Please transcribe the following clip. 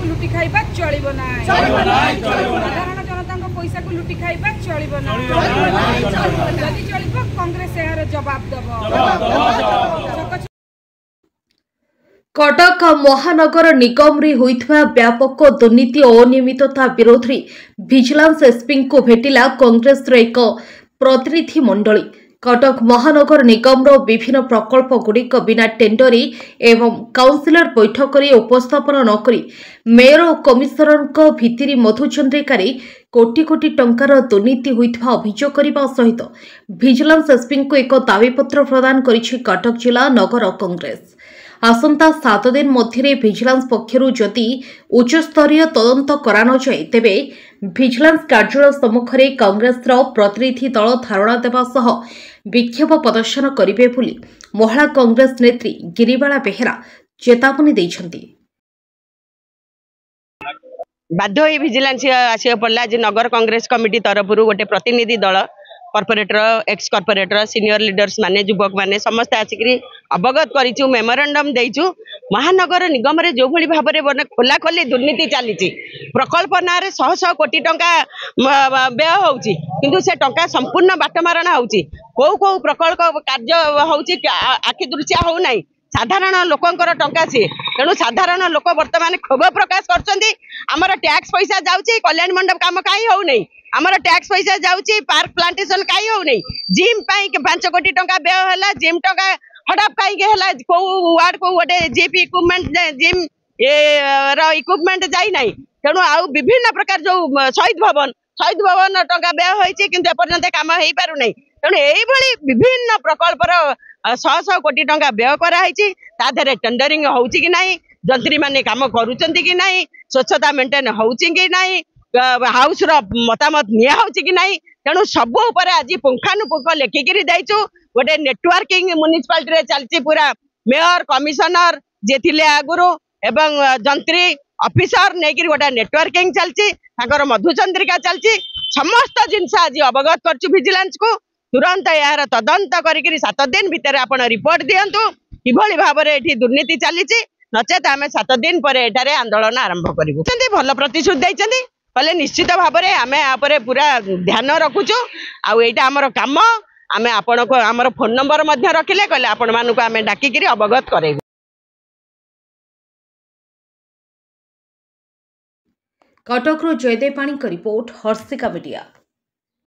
लुटी खाइबा चलिबो ना साधारण जनता पैसा को लुटी खाइबा चलिबो ना जदि चलिबो कांग्रेस यार जवाब दबो। कटक महानगर निगम रे होइथवा व्यापक दुर्नीति और अनियमितता विरोध रे विजिलेंस एसपी को भेटिला कांग्रेस रो एक प्रतिनिधि मंडली। कटक महानगर निगम रो विभिन्न प्रकल्प गुड़िक बिना टेंडर एवं काउंसिलर बैठक रे उपस्थापन नकरी मेयर और कमिशनर भित्री मधुचंद्रिकार कोटी कोटी टंकार दुर्नीति होइथवा अभियोग करने सहित विजिलेंस एसपी को एक दाबीपत्र प्रदान करिछि कटक जिला नगर कांग्रेस। आसंता 7 दिन मध्य विजिलेंस पक्षरु जदि उच्च स्तरीय तदंत करा न जाए तेबे विजिलेंस कार्यालय सम्मुखें कांग्रेस प्रतिनिधि दल धारणा देवा सह विक्षोभ प्रदर्शन करिवे बोली महिला कांग्रेस नेत्री गिरिबाला बेहेरा चेतावनी दैछंती। बाध्य होई विजिलेंस आसिया पड़ला जे नगर कांग्रेस कमिटी तरफ गोटे प्रतिनिधि दल corporator x corporator senior leaders माने युवक माने समस्त आसिक अवगत करिछु मेमोरेंडम देइछु महानगर निगम रे जो भली भाबरे खोला खोली दुर्नीति चली प्रकल्प ना रे 100 कोटी टंका व्यय होउची किंतु से टंका संपूर्ण बाटमारणा होउची को प्रकल्प कार्य होउची आखि दृश्य हो नाही साधारण लोकंकर टंका सी तेणु साधारण लोक वर्तमान क्षोभ प्रकाश करछंती हमर टैक्स पैसा जाउची कल्याण मंडप काम काई हो नाही हमर टैक्स पैसा जाउची पार्क प्लांटेशन काई हो नहीं जिम पाई 5 कोटी टंका व्यय होला जिम टंका हड़प काई होला को वार्ड को गोटे जीपी इक्विपमेंट जिम रो इक्विपमेंट जाई नाही तेणु आ विभिन्न प्रकार जो शहीद भवन टंका व्यय होईची किंतु एपर्यंत काम हेई पारु नाही तेणु एई भली विभिन्न प्रकल्पर 100 कोटी टंका व्यय करा होईची ता धरे टेंडरिंग होउची कि नाही जंत्री माने काम करूचंती कि नाही स्वच्छता मेंटेन होउची कि नाही हाउस रो मतामत निया होउची कि नाही तेणु सब ऊपर आज पुंखानुपुंख लेखिकी दैछु गोटे नेटवर्किंग म्युनिसिपालिटी रे चलची पूरा मेयर कमिशनर जे थिले आगुरु एवं जंत्री ऑफिसर नेकी गोटे नेटवर्किंग चलची ताकर मधुचंद्रिका चलची समस्त जिनस आज अवगत करछु विजिलेंस को तुरंत यार तदंत करिकरी 7 दिन भितर आपण रिपोर्ट दियंतु किभली भाबरे एठी दुर्नीति चलीची नचेत आमे 7 दिन पर एटारे आंदोलन आरंभ करिवु चंदी भल प्रतिशोध दैचंदी कले निश्चित भाबरे आमे आपरे पूरा ध्यान रखुछु आ एटा हमर काम आमे आपण को हमर फोन नंबर मध्य रखिले कले आपण मानु को आमे डाकिकरी अवगत करेबु। कटक रो जयदेव पाणी का रिपोर्ट हर्षिका मीडिया।